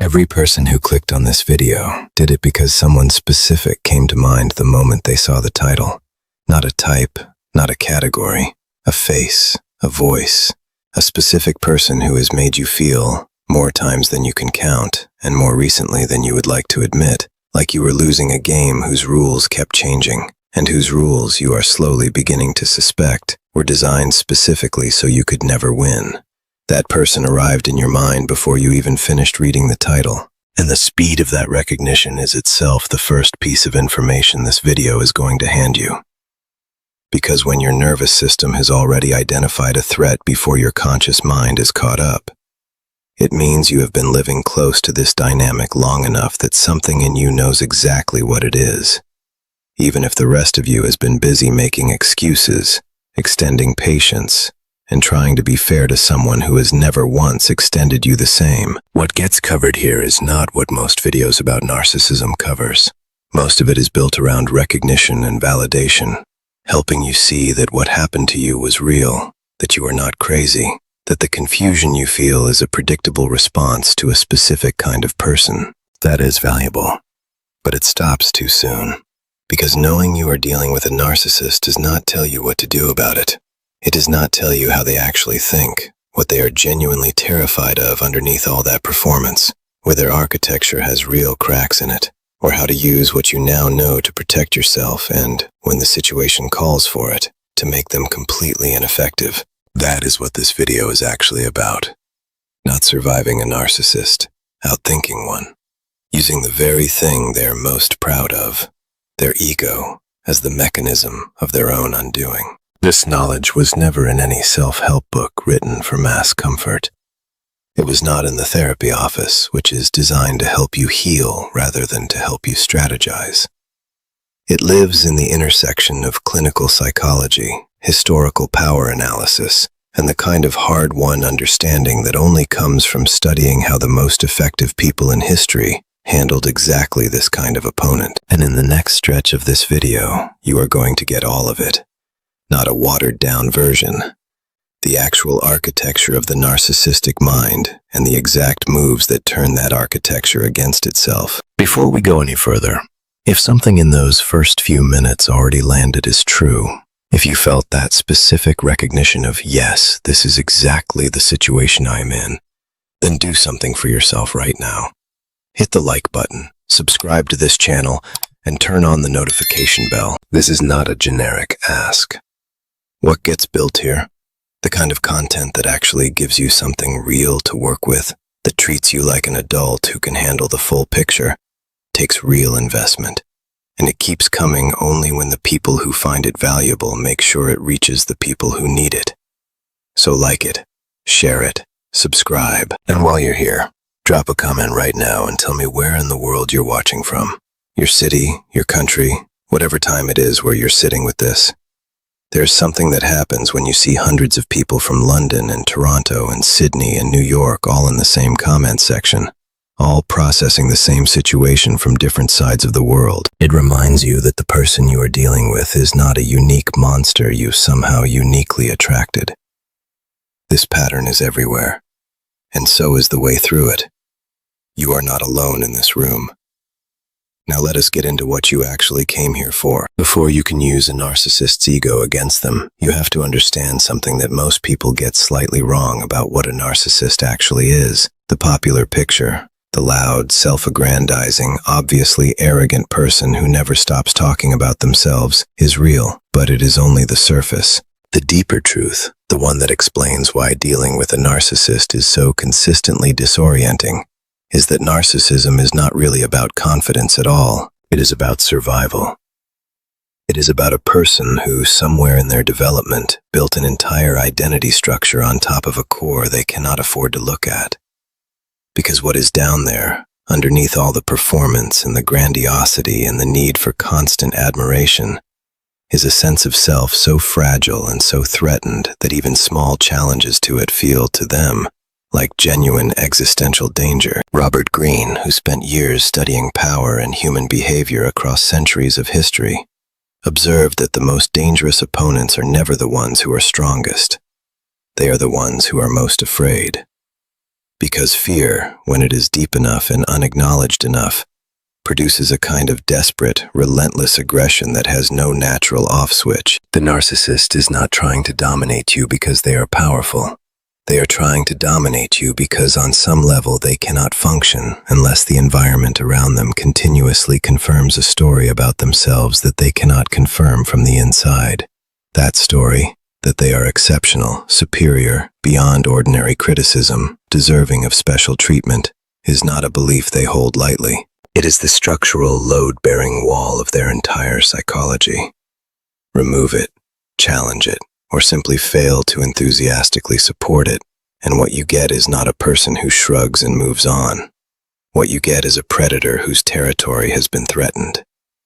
Every person who clicked on this video did it because someone specific came to mind the moment they saw the title. Not a type, not a category, a face, a voice, a specific person who has made you feel, more times than you can count, and more recently than you would like to admit, like you were losing a game whose rules kept changing, and whose rules you are slowly beginning to suspect were designed specifically so you could never win. That person arrived in your mind before you even finished reading the title, and the speed of that recognition is itself the first piece of information this video is going to hand you. Because when your nervous system has already identified a threat before your conscious mind is caught up, it means you have been living close to this dynamic long enough that something in you knows exactly what it is, even if the rest of you has been busy making excuses, extending patience, and trying to be fair to someone who has never once extended you the same. What gets covered here is not what most videos about narcissism covers. Most of it is built around recognition and validation, helping you see that what happened to you was real, that you are not crazy, that the confusion you feel is a predictable response to a specific kind of person. That is valuable, but it stops too soon, because knowing you are dealing with a narcissist does not tell you what to do about it. It does not tell you how they actually think, what they are genuinely terrified of underneath all that performance, where their architecture has real cracks in it, or how to use what you now know to protect yourself and, when the situation calls for it, to make them completely ineffective. That is what this video is actually about. Not surviving a narcissist, outthinking one, using the very thing they are most proud of, their ego, as the mechanism of their own undoing. This knowledge was never in any self-help book written for mass comfort. It was not in the therapy office, which is designed to help you heal rather than to help you strategize. It lives in the intersection of clinical psychology, historical power analysis, and the kind of hard-won understanding that only comes from studying how the most effective people in history handled exactly this kind of opponent. And in the next stretch of this video, you are going to get all of it. Not a watered-down version. The actual architecture of the narcissistic mind and the exact moves that turn that architecture against itself. Before we go any further, if something in those first few minutes already landed as true, if you felt that specific recognition of, yes, this is exactly the situation I'm in, then do something for yourself right now. Hit the like button, subscribe to this channel, and turn on the notification bell. This is not a generic ask. What gets built here? The kind of content that actually gives you something real to work with, that treats you like an adult who can handle the full picture, takes real investment. And it keeps coming only when the people who find it valuable make sure it reaches the people who need it. So like it, share it, subscribe, and while you're here, drop a comment right now and tell me where in the world you're watching from. Your city, your country, whatever time it is where you're sitting with this. There's something that happens when you see hundreds of people from London and Toronto and Sydney and New York all in the same comment section, all processing the same situation from different sides of the world. It reminds you that the person you are dealing with is not a unique monster you somehow uniquely attracted. This pattern is everywhere, and so is the way through it. You are not alone in this room. Now let us get into what you actually came here for. Before you can use a narcissist's ego against them, you have to understand something that most people get slightly wrong about what a narcissist actually is. The popular picture, the loud, self-aggrandizing, obviously arrogant person who never stops talking about themselves, is real, but it is only the surface. The deeper truth, the one that explains why dealing with a narcissist is so consistently disorienting, is that narcissism is not really about confidence at all. It is about survival. It is about a person who, somewhere in their development, built an entire identity structure on top of a core they cannot afford to look at. Because what is down there, underneath all the performance and the grandiosity and the need for constant admiration, is a sense of self so fragile and so threatened that even small challenges to it feel, to them, like genuine existential danger. Robert Greene, who spent years studying power and human behavior across centuries of history, observed that the most dangerous opponents are never the ones who are strongest. They are the ones who are most afraid. Because fear, when it is deep enough and unacknowledged enough, produces a kind of desperate, relentless aggression that has no natural off switch. The narcissist is not trying to dominate you because they are powerful. They are trying to dominate you because on some level they cannot function unless the environment around them continuously confirms a story about themselves that they cannot confirm from the inside. That story, that they are exceptional, superior, beyond ordinary criticism, deserving of special treatment, is not a belief they hold lightly. It is the structural load-bearing wall of their entire psychology. Remove it, challenge it, or simply fail to enthusiastically support it, and what you get is not a person who shrugs and moves on. What you get is a predator whose territory has been threatened.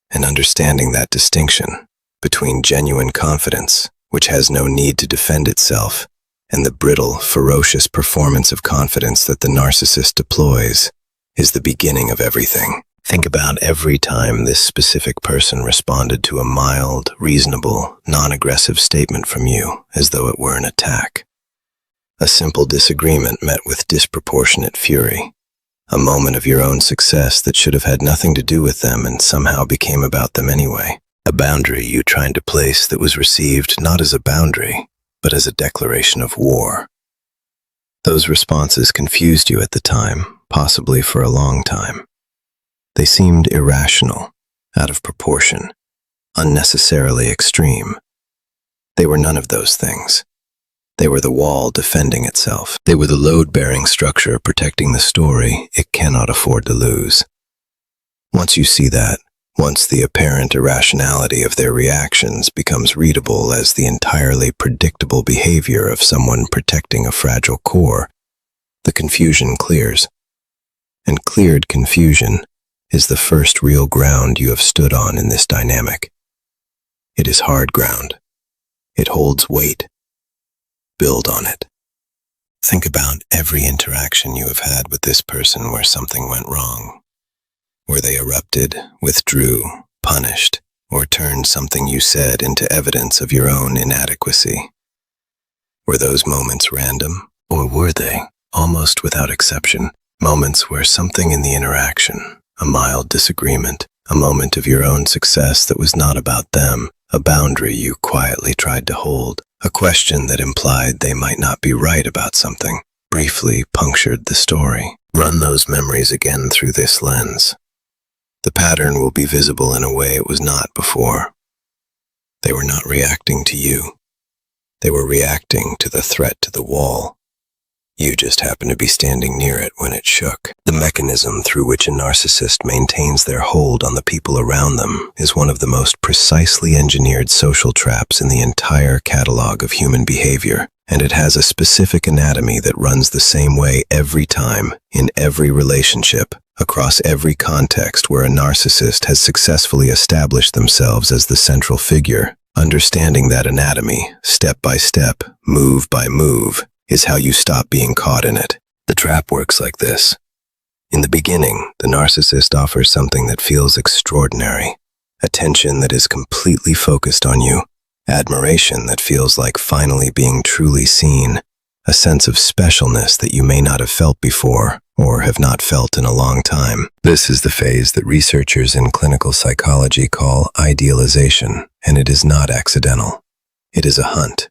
And understanding that distinction between genuine confidence, which has no need to defend itself, and the brittle, ferocious performance of confidence that the narcissist deploys, is the beginning of everything. Think about every time this specific person responded to a mild, reasonable, non-aggressive statement from you as though it were an attack. A simple disagreement met with disproportionate fury. A moment of your own success that should have had nothing to do with them and somehow became about them anyway. A boundary you tried to place that was received not as a boundary, but as a declaration of war. Those responses confused you at the time, possibly for a long time. They seemed irrational, out of proportion, unnecessarily extreme. They were none of those things. They were the wall defending itself. They were the load-bearing structure protecting the story it cannot afford to lose. Once you see that, once the apparent irrationality of their reactions becomes readable as the entirely predictable behavior of someone protecting a fragile core, the confusion clears. And cleared confusion is the first real ground you have stood on in this dynamic. It is hard ground. It holds weight. Build on it. Think about every interaction you have had with this person where something went wrong, where they erupted, withdrew, punished, or turned something you said into evidence of your own inadequacy. Were those moments random, or were they, almost without exception, moments where something in the interaction, a mild disagreement, a moment of your own success that was not about them, a boundary you quietly tried to hold, a question that implied they might not be right about something, briefly punctured the story? Run those memories again through this lens. The pattern will be visible in a way it was not before. They were not reacting to you. They were reacting to the threat to the wall. You just happened to be standing near it when it shook. The mechanism through which a narcissist maintains their hold on the people around them is one of the most precisely engineered social traps in the entire catalog of human behavior, and it has a specific anatomy that runs the same way every time, in every relationship, across every context where a narcissist has successfully established themselves as the central figure. Understanding that anatomy, step by step, move by move, is how you stop being caught in it. The trap works like this. In the beginning, the narcissist offers something that feels extraordinary, attention that is completely focused on you, admiration that feels like finally being truly seen, a sense of specialness that you may not have felt before or have not felt in a long time. This is the phase that researchers in clinical psychology call idealization, and it is not accidental. It is a hunt.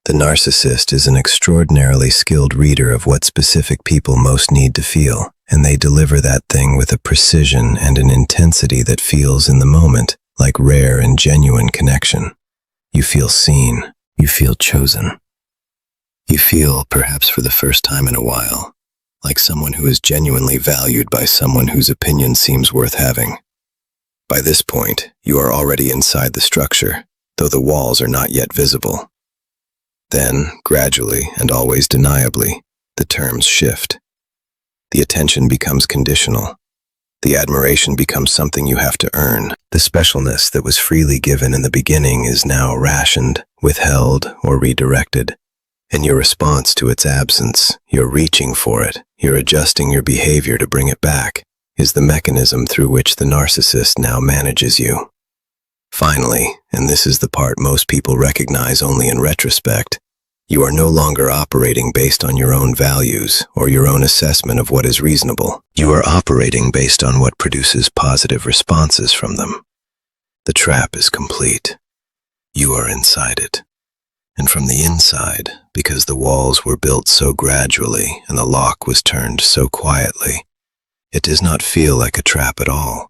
The narcissist is an extraordinarily skilled reader of what specific people most need to feel, and they deliver that thing with a precision and an intensity that feels in the moment like rare and genuine connection. You feel seen. You feel chosen. You feel, perhaps for the first time in a while, like someone who is genuinely valued by someone whose opinion seems worth having. By this point, you are already inside the structure, though the walls are not yet visible. Then, gradually and always deniably, the terms shift. The attention becomes conditional. The admiration becomes something you have to earn. The specialness that was freely given in the beginning is now rationed, withheld, or redirected. And your response to its absence, your reaching for it, your adjusting your behavior to bring it back, is the mechanism through which the narcissist now manages you. Finally, and this is the part most people recognize only in retrospect, You are no longer operating based on your own values or your own assessment of what is reasonable. You are operating based on what produces positive responses from them. The trap is complete. You are inside it. And from the inside, because the walls were built so gradually and the lock was turned so quietly, it does not feel like a trap at all.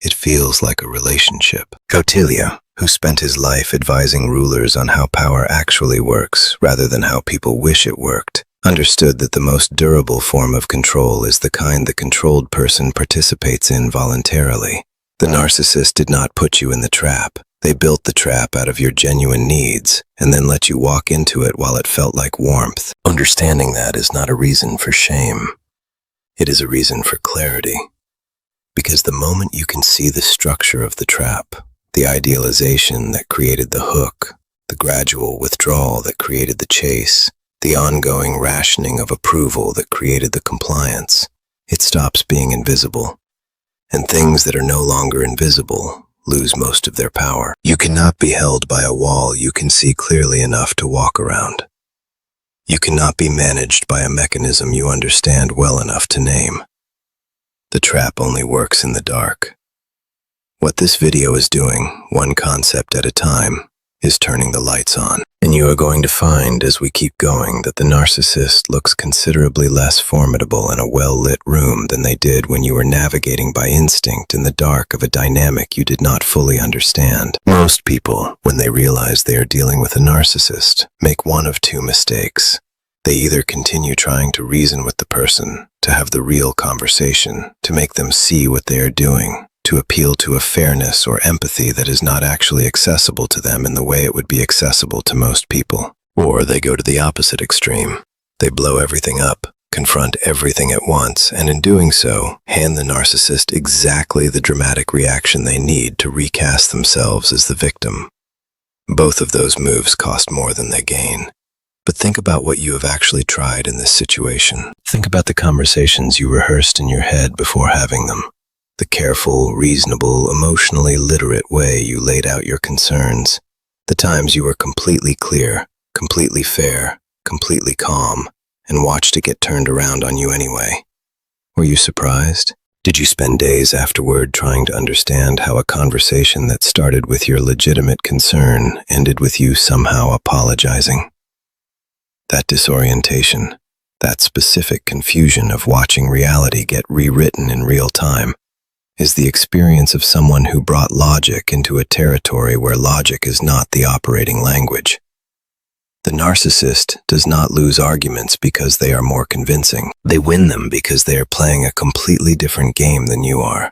It feels like a relationship. Kautilya, who spent his life advising rulers on how power actually works rather than how people wish it worked, understood that the most durable form of control is the kind the controlled person participates in voluntarily. The narcissist did not put you in the trap. They built the trap out of your genuine needs and then let you walk into it while it felt like warmth. Understanding that is not a reason for shame. It is a reason for clarity. Because the moment you can see the structure of the trap, the idealization that created the hook, the gradual withdrawal that created the chase, the ongoing rationing of approval that created the compliance, it stops being invisible. And things that are no longer invisible lose most of their power. You cannot be held by a wall you can see clearly enough to walk around. You cannot be managed by a mechanism you understand well enough to name. The trap only works in the dark. What this video is doing, one concept at a time, is turning the lights on. And you are going to find as we keep going that the narcissist looks considerably less formidable in a well-lit room than they did when you were navigating by instinct in the dark of a dynamic you did not fully understand. Most people, when they realize they are dealing with a narcissist, make one of two mistakes. They either continue trying to reason with the person, to have the real conversation, to make them see what they are doing, to appeal to a fairness or empathy that is not actually accessible to them in the way it would be accessible to most people. Or they go to the opposite extreme. They blow everything up, confront everything at once, and in doing so, hand the narcissist exactly the dramatic reaction they need to recast themselves as the victim. Both of those moves cost more than they gain. But think about what you have actually tried in this situation. Think about the conversations you rehearsed in your head before having them. The careful, reasonable, emotionally literate way you laid out your concerns. The times you were completely clear, completely fair, completely calm, and watched it get turned around on you anyway. Were you surprised? Did you spend days afterward trying to understand how a conversation that started with your legitimate concern ended with you somehow apologizing? That disorientation, that specific confusion of watching reality get rewritten in real time, is the experience of someone who brought logic into a territory where logic is not the operating language. The narcissist does not lose arguments because they are more convincing. They win them because they are playing a completely different game than you are.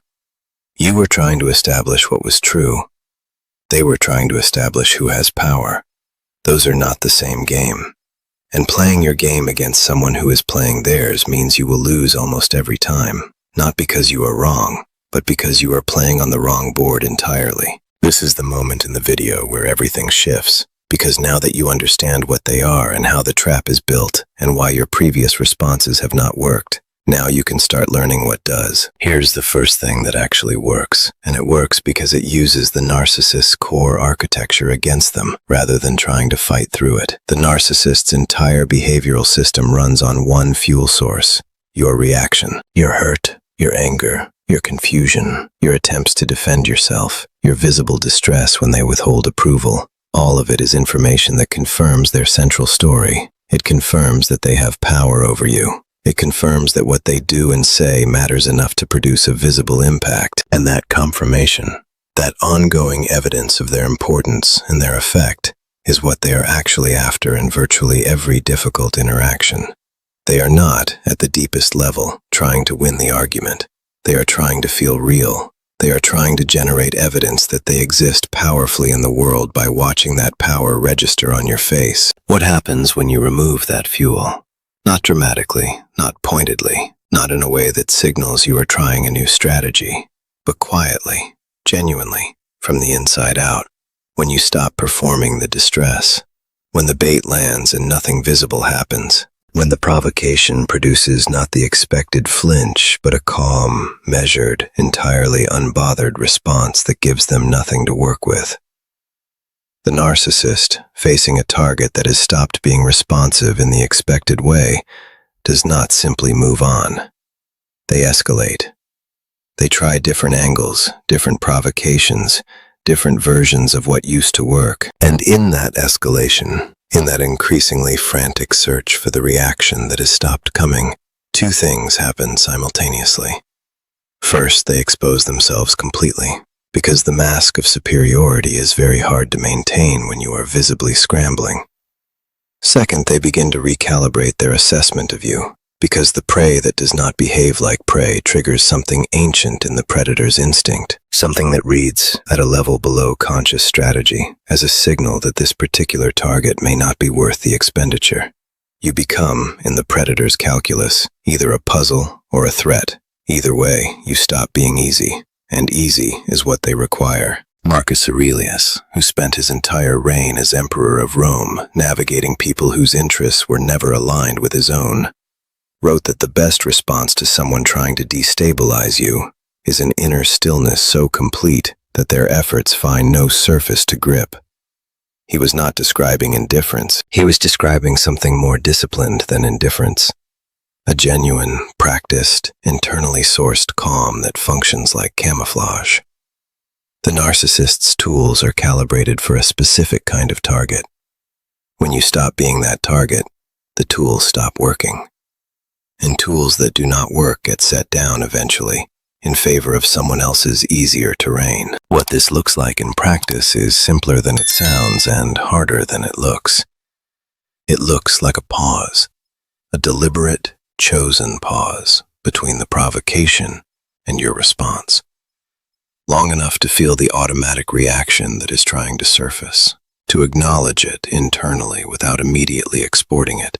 You were trying to establish what was true. They were trying to establish who has power. Those are not the same game. And playing your game against someone who is playing theirs means you will lose almost every time, not because you are wrong, but because you are playing on the wrong board entirely. This is the moment in the video where everything shifts, because now that you understand what they are and how the trap is built and why your previous responses have not worked, now you can start learning what does. Here's the first thing that actually works, and it works because it uses the narcissist's core architecture against them, rather than trying to fight through it. The narcissist's entire behavioral system runs on one fuel source: your reaction, your hurt, your anger, your confusion, your attempts to defend yourself, your visible distress when they withhold approval. All of it is information that confirms their central story. It confirms that they have power over you. It confirms that what they do and say matters enough to produce a visible impact. And that confirmation, that ongoing evidence of their importance and their effect, is what they are actually after in virtually every difficult interaction. They are not, at the deepest level, trying to win the argument. They are trying to feel real. They are trying to generate evidence that they exist powerfully in the world by watching that power register on your face. What happens when you remove that fuel? Not dramatically, not pointedly, not in a way that signals you are trying a new strategy, but quietly, genuinely, from the inside out. When you stop performing the distress, when the bait lands and nothing visible happens, when the provocation produces not the expected flinch, but a calm, measured, entirely unbothered response that gives them nothing to work with. The narcissist, facing a target that has stopped being responsive in the expected way, does not simply move on. They escalate. They try different angles, different provocations, different versions of what used to work. And in that escalation, in that increasingly frantic search for the reaction that has stopped coming, two things happen simultaneously. First, they expose themselves completely, because the mask of superiority is very hard to maintain when you are visibly scrambling. Second, they begin to recalibrate their assessment of you, because the prey that does not behave like prey triggers something ancient in the predator's instinct, something that reads at a level below conscious strategy as a signal that this particular target may not be worth the expenditure. You become, in the predator's calculus, either a puzzle or a threat. Either way, you stop being easy, and easy is what they require. Marcus Aurelius, who spent his entire reign as emperor of Rome navigating people whose interests were never aligned with his own, wrote that the best response to someone trying to destabilize you is an inner stillness so complete that their efforts find no surface to grip. He was not describing indifference. He was describing something more disciplined than indifference. A genuine, practiced, internally sourced calm that functions like camouflage. The narcissist's tools are calibrated for a specific kind of target. When you stop being that target, the tools stop working. And tools that do not work get set down eventually, in favor of someone else's easier terrain. What this looks like in practice is simpler than it sounds and harder than it looks. It looks like a pause, a deliberate, chosen pause between the provocation and your response. Long enough to feel the automatic reaction that is trying to surface, to acknowledge it internally without immediately exporting it,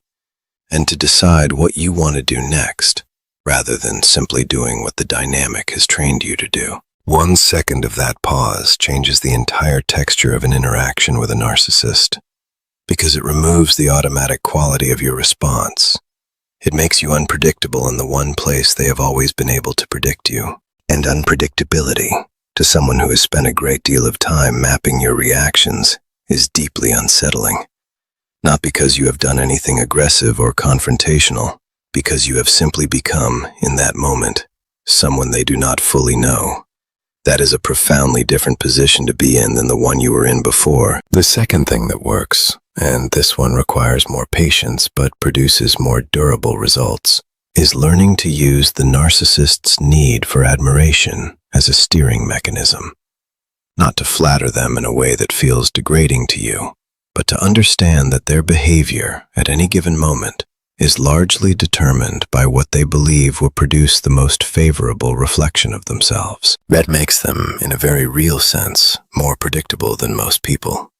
and to decide what you want to do next, rather than simply doing what the dynamic has trained you to do. 1 second of that pause changes the entire texture of an interaction with a narcissist, because it removes the automatic quality of your response. It makes you unpredictable in the one place they have always been able to predict you. And unpredictability, to someone who has spent a great deal of time mapping your reactions, is deeply unsettling. Not because you have done anything aggressive or confrontational, because you have simply become, in that moment, someone they do not fully know. That is a profoundly different position to be in than the one you were in before. The second thing that works, and this one requires more patience but produces more durable results, is learning to use the narcissist's need for admiration as a steering mechanism. Not to flatter them in a way that feels degrading to you, but to understand that their behavior at any given moment is largely determined by what they believe will produce the most favorable reflection of themselves. That makes them, in a very real sense, more predictable than most people.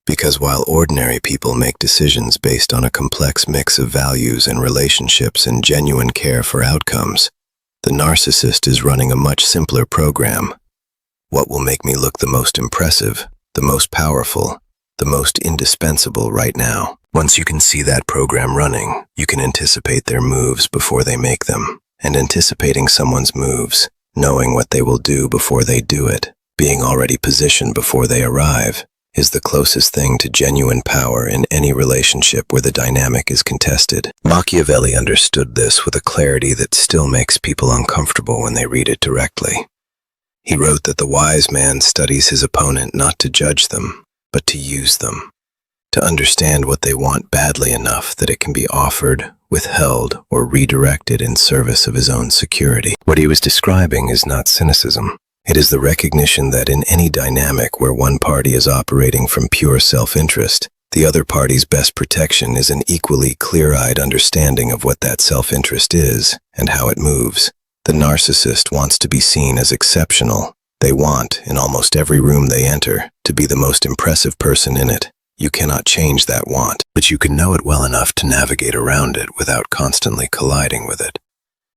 Because while ordinary people make decisions based on a complex mix of values and relationships and genuine care for outcomes, the narcissist is running a much simpler program. What will make me look the most impressive, the most powerful, the most indispensable right now? Once you can see that program running, you can anticipate their moves before they make them. And anticipating someone's moves, knowing what they will do before they do it, being already positioned before they arrive, is the closest thing to genuine power in any relationship where the dynamic is contested. Machiavelli understood this with a clarity that still makes people uncomfortable when they read it directly. He wrote that the wise man studies his opponent not to judge them, but to use them, to understand what they want badly enough that it can be offered, withheld, or redirected in service of his own security. What he was describing is not cynicism. It is the recognition that in any dynamic where one party is operating from pure self-interest, the other party's best protection is an equally clear-eyed understanding of what that self-interest is and how it moves. The narcissist wants to be seen as exceptional. They want, in almost every room they enter, to be the most impressive person in it. You cannot change that want, but you can know it well enough to navigate around it without constantly colliding with it.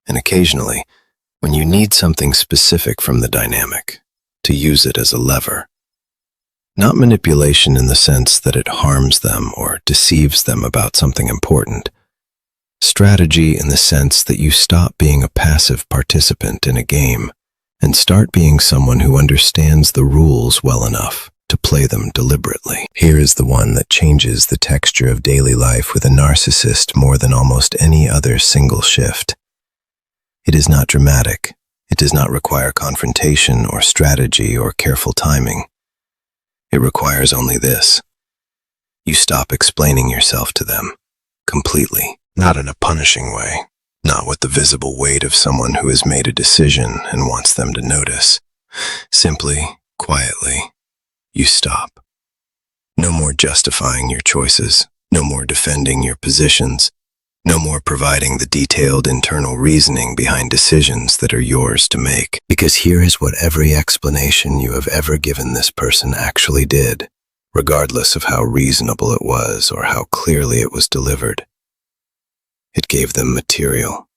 And occasionally, when you need something specific from the dynamic, to use it as a lever. Not manipulation in the sense that it harms them or deceives them about something important. Strategy in the sense that you stop being a passive participant in a game and start being someone who understands the rules well enough to play them deliberately. Here is the one that changes the texture of daily life with a narcissist more than almost any other single shift. It is not dramatic. It does not require confrontation or strategy or careful timing. It requires only this. You stop explaining yourself to them completely, not in a punishing way, not with the visible weight of someone who has made a decision and wants them to notice. Simply, quietly, you stop. No more justifying your choices, no more defending your positions, no more providing the detailed internal reasoning behind decisions that are yours to make. Because here is what every explanation you have ever given this person actually did, regardless of how reasonable it was or how clearly it was delivered. It gave them material.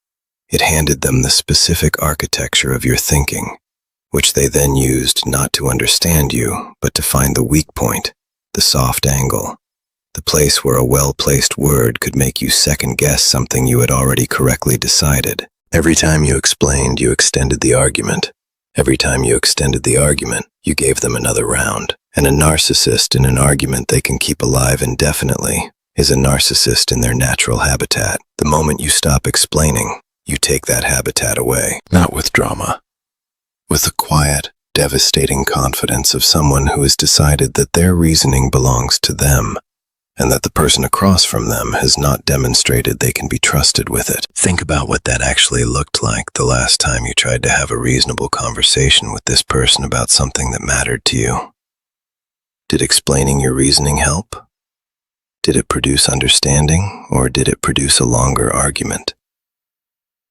It handed them the specific architecture of your thinking, which they then used not to understand you, but to find the weak point, the soft angle, the place where a well-placed word could make you second-guess something you had already correctly decided. Every time you explained, you extended the argument. Every time you extended the argument, you gave them another round. And a narcissist in an argument they can keep alive indefinitely is a narcissist in their natural habitat. The moment you stop explaining, you take that habitat away. Not with drama. With the quiet, devastating confidence of someone who has decided that their reasoning belongs to them, and that the person across from them has not demonstrated they can be trusted with it. Think about what that actually looked like the last time you tried to have a reasonable conversation with this person about something that mattered to you. Did explaining your reasoning help? Did it produce understanding, or did it produce a longer argument?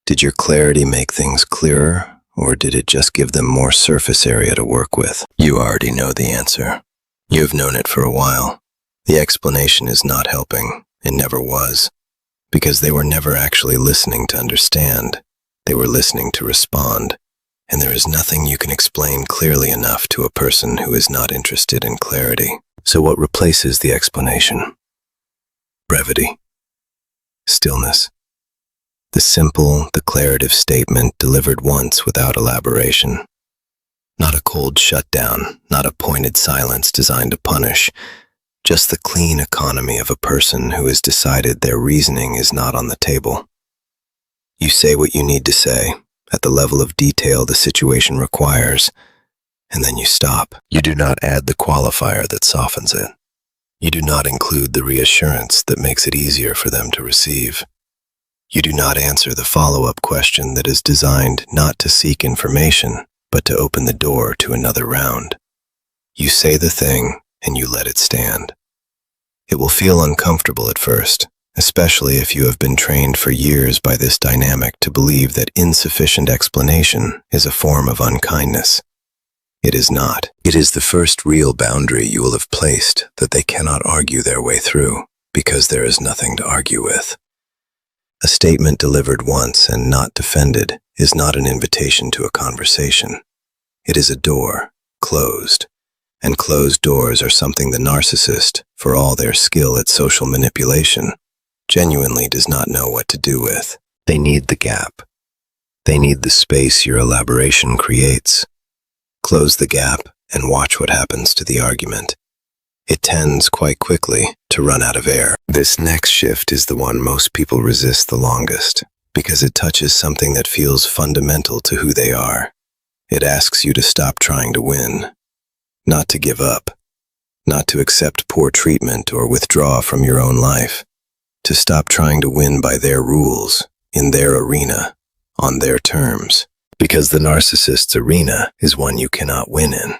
Did your clarity make things clearer, or did it just give them more surface area to work with? You already know the answer. You have known it for a while. The explanation is not helping. It never was. Because they were never actually listening to understand. They were listening to respond. And there is nothing you can explain clearly enough to a person who is not interested in clarity. So what replaces the explanation? Brevity. Stillness. The simple, declarative statement delivered once without elaboration. Not a cold shutdown, not a pointed silence designed to punish. Just the clean economy of a person who has decided their reasoning is not on the table. You say what you need to say, at the level of detail the situation requires, and then you stop. You do not add the qualifier that softens it. You do not include the reassurance that makes it easier for them to receive. You do not answer the follow-up question that is designed not to seek information, but to open the door to another round. You say the thing, and you let it stand. It will feel uncomfortable at first, especially if you have been trained for years by this dynamic to believe that insufficient explanation is a form of unkindness. It is not. It is the first real boundary you will have placed that they cannot argue their way through, because there is nothing to argue with. A statement delivered once and not defended is not an invitation to a conversation. It is a door, closed. And closed doors are something the narcissist, for all their skill at social manipulation, genuinely does not know what to do with. They need the gap. They need the space your elaboration creates. Close the gap and watch what happens to the argument. It tends quite quickly to run out of air. This next shift is the one most people resist the longest, because it touches something that feels fundamental to who they are. It asks you to stop trying to win. Not to give up, not to accept poor treatment or withdraw from your own life, to stop trying to win by their rules, in their arena, on their terms, because the narcissist's arena is one you cannot win in.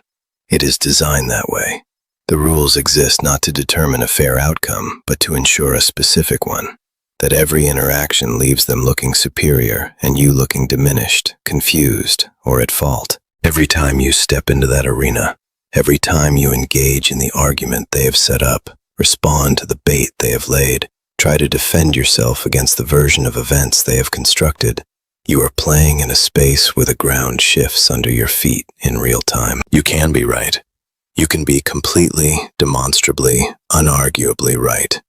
It is designed that way. The rules exist not to determine a fair outcome, but to ensure a specific one, that every interaction leaves them looking superior and you looking diminished, confused, or at fault. Every time you step into that arena, every time you engage in the argument they have set up, respond to the bait they have laid, try to defend yourself against the version of events they have constructed, you are playing in a space where the ground shifts under your feet in real time. You can be right. You can be completely, demonstrably, unarguably right,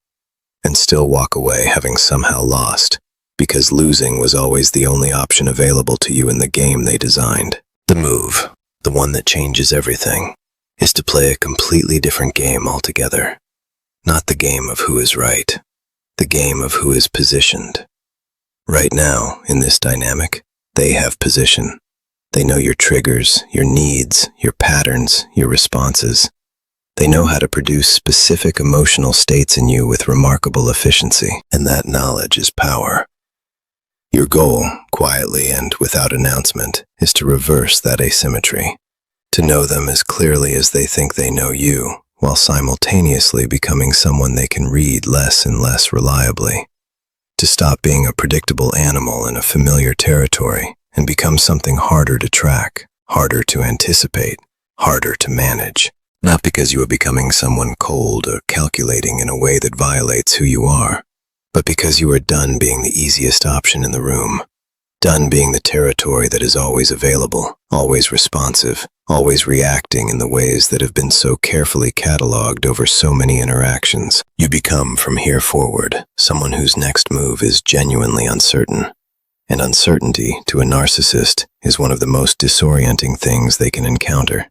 and still walk away having somehow lost, because losing was always the only option available to you in the game they designed. The move, the one that changes everything, is to play a completely different game altogether. Not the game of who is right, the game of who is positioned. Right now, in this dynamic, they have position. They know your triggers, your needs, your patterns, your responses. They know how to produce specific emotional states in you with remarkable efficiency, and that knowledge is power. Your goal, quietly and without announcement, is to reverse that asymmetry, to know them as clearly as they think they know you, while simultaneously becoming someone they can read less and less reliably, to stop being a predictable animal in a familiar territory and become something harder to track, harder to anticipate, harder to manage. Not because you are becoming someone cold or calculating in a way that violates who you are, but because you are done being the easiest option in the room, done being the territory that is always available, always responsive, always reacting in the ways that have been so carefully cataloged over so many interactions. You become, from here forward, someone whose next move is genuinely uncertain. And uncertainty, to a narcissist, is one of the most disorienting things they can encounter.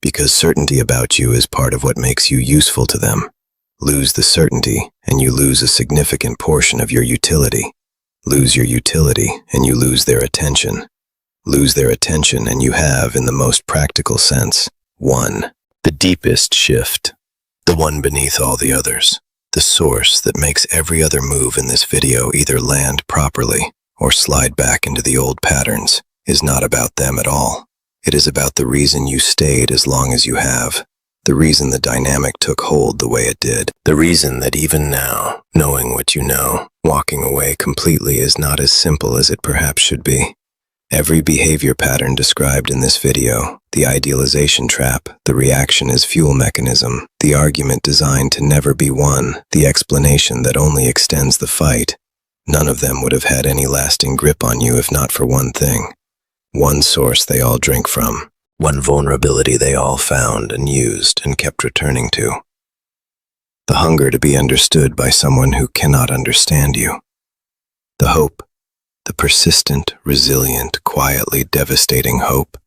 Because certainty about you is part of what makes you useful to them. Lose the certainty, and you lose a significant portion of your utility. Lose your utility, and you lose their attention. Lose their attention, and you have, in the most practical sense, won. The deepest shift. The one beneath all the others. The source that makes every other move in this video either land properly or slide back into the old patterns, is not about them at all. It is about the reason you stayed as long as you have, the reason the dynamic took hold the way it did, the reason that even now, knowing what you know, walking away completely is not as simple as it perhaps should be. Every behavior pattern described in this video, the idealization trap, the reaction as fuel mechanism, the argument designed to never be won, the explanation that only extends the fight, none of them would have had any lasting grip on you if not for one thing. One source they all drink from, one vulnerability they all found and used and kept returning to. The hunger to be understood by someone who cannot understand you. The hope, the persistent, resilient, quietly devastating hope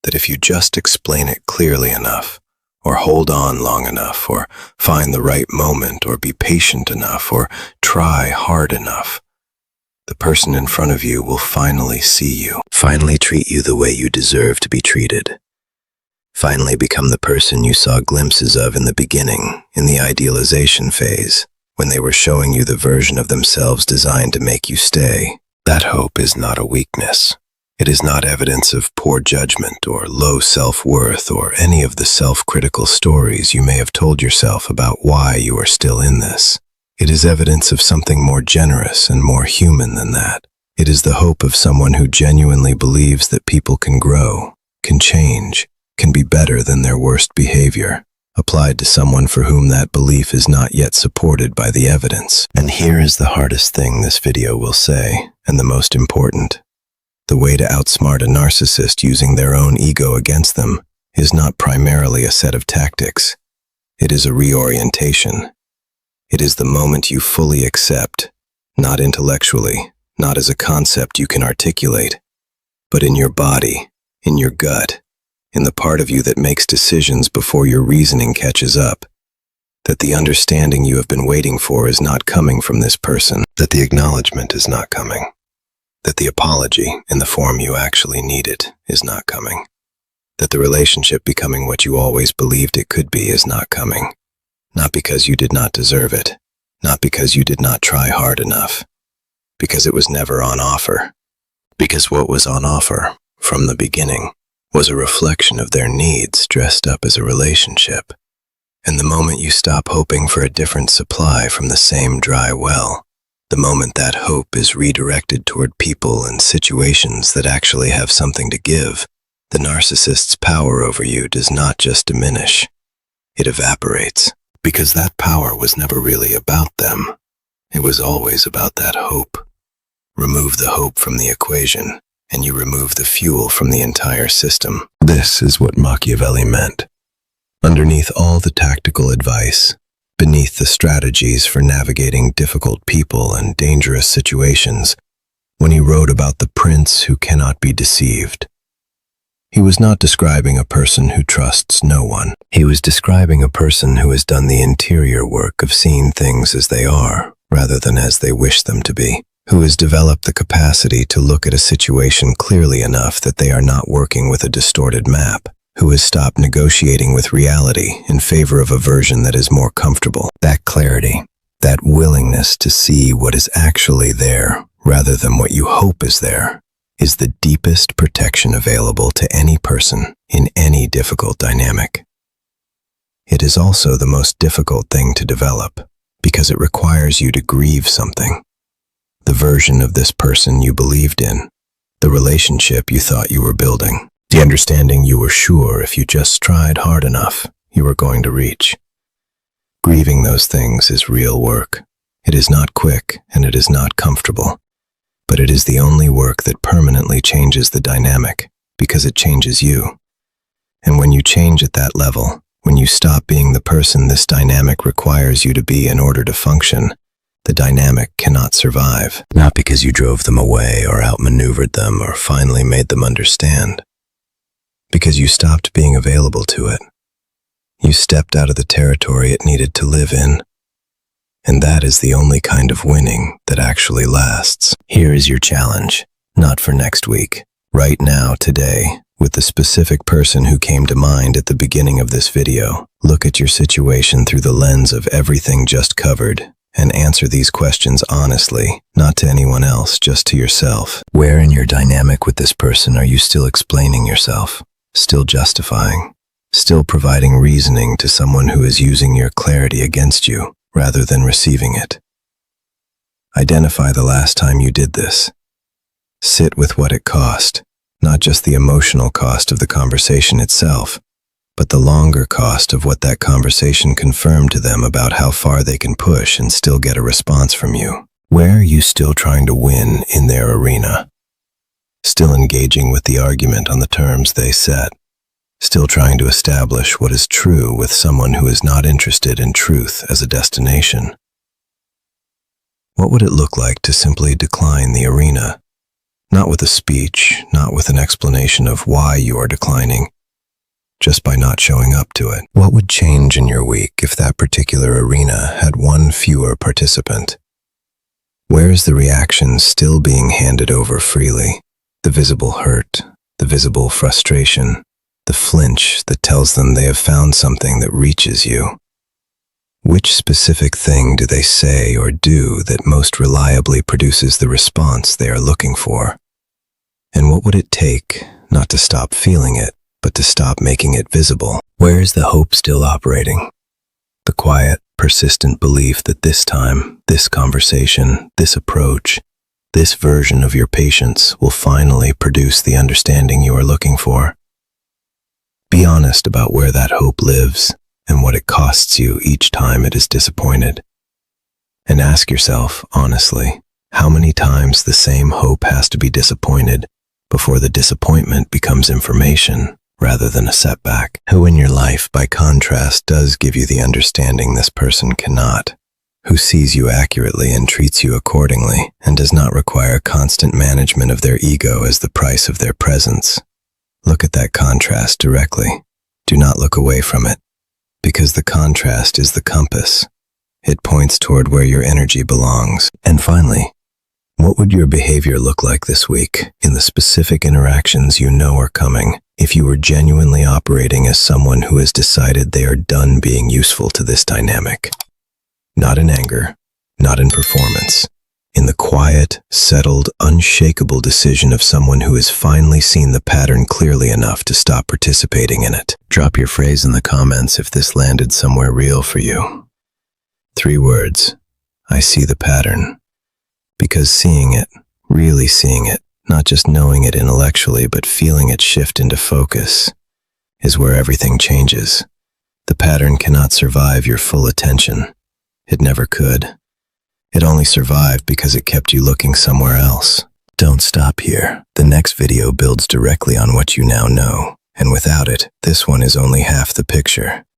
that if you just explain it clearly enough, or hold on long enough, or find the right moment, or be patient enough, or try hard enough, the person in front of you will finally see you, finally treat you the way you deserve to be treated, finally become the person you saw glimpses of in the beginning, in the idealization phase, when they were showing you the version of themselves designed to make you stay. That hope is not a weakness. It is not evidence of poor judgment or low self-worth or any of the self-critical stories you may have told yourself about why you are still in this. It is evidence of something more generous and more human than that. It is the hope of someone who genuinely believes that people can grow, can change, can be better than their worst behavior, applied to someone for whom that belief is not yet supported by the evidence. And here is the hardest thing this video will say, and the most important. The way to outsmart a narcissist using their own ego against them is not primarily a set of tactics. It is a reorientation. It is the moment you fully accept, not intellectually, not as a concept you can articulate, but in your body, in your gut, in the part of you that makes decisions before your reasoning catches up, that the understanding you have been waiting for is not coming from this person, that the acknowledgement is not coming, that the apology, in the form you actually need it, is not coming, that the relationship becoming what you always believed it could be is not coming. Not because you did not deserve it, not because you did not try hard enough, because it was never on offer, because what was on offer, from the beginning, was a reflection of their needs dressed up as a relationship. And the moment you stop hoping for a different supply from the same dry well, the moment that hope is redirected toward people and situations that actually have something to give, the narcissist's power over you does not just diminish, it evaporates. Because that power was never really about them. It was always about that hope. Remove the hope from the equation, and you remove the fuel from the entire system. This is what Machiavelli meant. Underneath all the tactical advice, beneath the strategies for navigating difficult people and dangerous situations, when he wrote about the prince who cannot be deceived, He was not describing a person who trusts no one. He was describing a person who has done the interior work of seeing things as they are, rather than as they wish them to be, who has developed the capacity to look at a situation clearly enough that they are not working with a distorted map, who has stopped negotiating with reality in favor of a version that is more comfortable. That clarity, that willingness to see what is actually there rather than what you hope is there, is the deepest protection available to any person in any difficult dynamic. It is also the most difficult thing to develop because it requires you to grieve something. The version of this person you believed in, the relationship you thought you were building, the understanding you were sure if you just tried hard enough, you were going to reach. Grieving those things is real work. It is not quick and it is not comfortable, but it is the only work that permanently changes the dynamic because it changes you. And when you change at that level, when you stop being the person this dynamic requires you to be in order to function, the dynamic cannot survive, not because you drove them away or outmaneuvered them or finally made them understand, because you stopped being available to it. You stepped out of the territory it needed to live in. And that is the only kind of winning that actually lasts. Here is your challenge, not for next week, right now, today, with the specific person who came to mind at the beginning of this video. Look at your situation through the lens of everything just covered and answer these questions honestly, not to anyone else, just to yourself. Where in your dynamic with this person are you still explaining yourself, still justifying, still providing reasoning to someone who is using your clarity against you rather than receiving it? Identify the last time you did this. Sit with what it cost, not just the emotional cost of the conversation itself, but the longer cost of what that conversation confirmed to them about how far they can push and still get a response from you. Where are you still trying to win in their arena? Still engaging with the argument on the terms they set? Still trying to establish what is true with someone who is not interested in truth as a destination? What would it look like to simply decline the arena? Not with a speech, not with an explanation of why you are declining, just by not showing up to it. What would change in your week if that particular arena had one fewer participant? Where is the reaction still being handed over freely? The visible hurt, the visible frustration, the flinch that tells them they have found something that reaches you. Which specific thing do they say or do that most reliably produces the response they are looking for? And what would it take not to stop feeling it, but to stop making it visible? Where is the hope still operating? The quiet, persistent belief that this time, this conversation, this approach, this version of your patience will finally produce the understanding you are looking for. Be honest about where that hope lives and what it costs you each time it is disappointed. And ask yourself, honestly, how many times the same hope has to be disappointed before the disappointment becomes information rather than a setback? Who in your life, by contrast, does give you the understanding this person cannot? Who sees you accurately and treats you accordingly and does not require constant management of their ego as the price of their presence? Look at that contrast directly. Do not look away from it, because the contrast is the compass. It points toward where your energy belongs. And finally, what would your behavior look like this week in the specific interactions you know are coming if you were genuinely operating as someone who has decided they are done being useful to this dynamic? Not in anger, not in performance. In the quiet, settled, unshakable decision of someone who has finally seen the pattern clearly enough to stop participating in it. Drop your phrase in the comments if this landed somewhere real for you. 3 words. I see the pattern. Because seeing it, really seeing it, not just knowing it intellectually but feeling it shift into focus, is where everything changes. The pattern cannot survive your full attention. It never could. It only survived because it kept you looking somewhere else. Don't stop here. The next video builds directly on what you now know, and without it, this one is only half the picture.